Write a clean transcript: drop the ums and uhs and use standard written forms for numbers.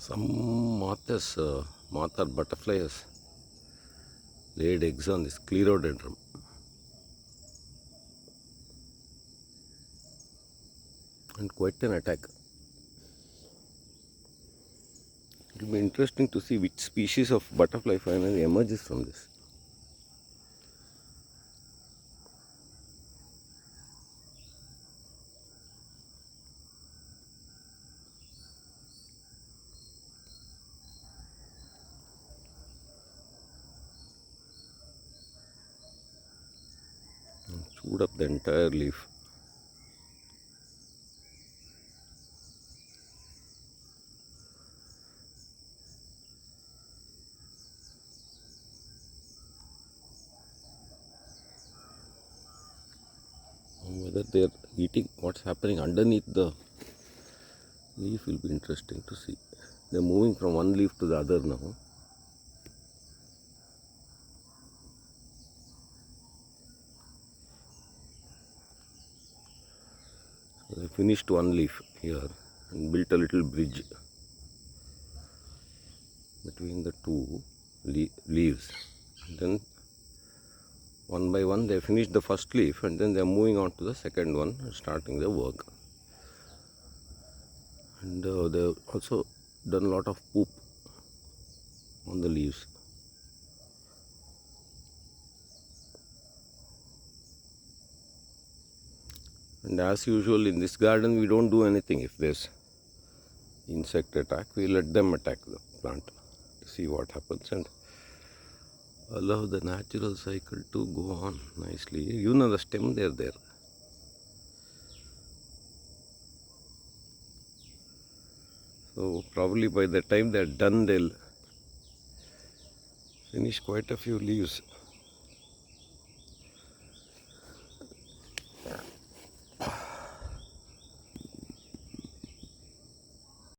Some moth or butterfly has laid eggs on this Clerodendrum. And quite an attack. It will be interesting to see which species of butterfly finally emerges from this. And chewed up the entire leaf. Whether they are eating what's happening underneath the leaf will be interesting to see. They are moving from one leaf to the other now. So they finished one leaf here and built a little bridge between the two leaves. And then one by one they finished the first leaf and then they are moving on to the second one and starting their work. And they've also done a lot of poop on the leaves. And as usual in this garden we don't do anything. If there's insect attack, we let them attack the plant to see what happens and allow the natural cycle to go on nicely. You know the stem, they're there. So probably by the time they're done, they'll finish quite a few leaves.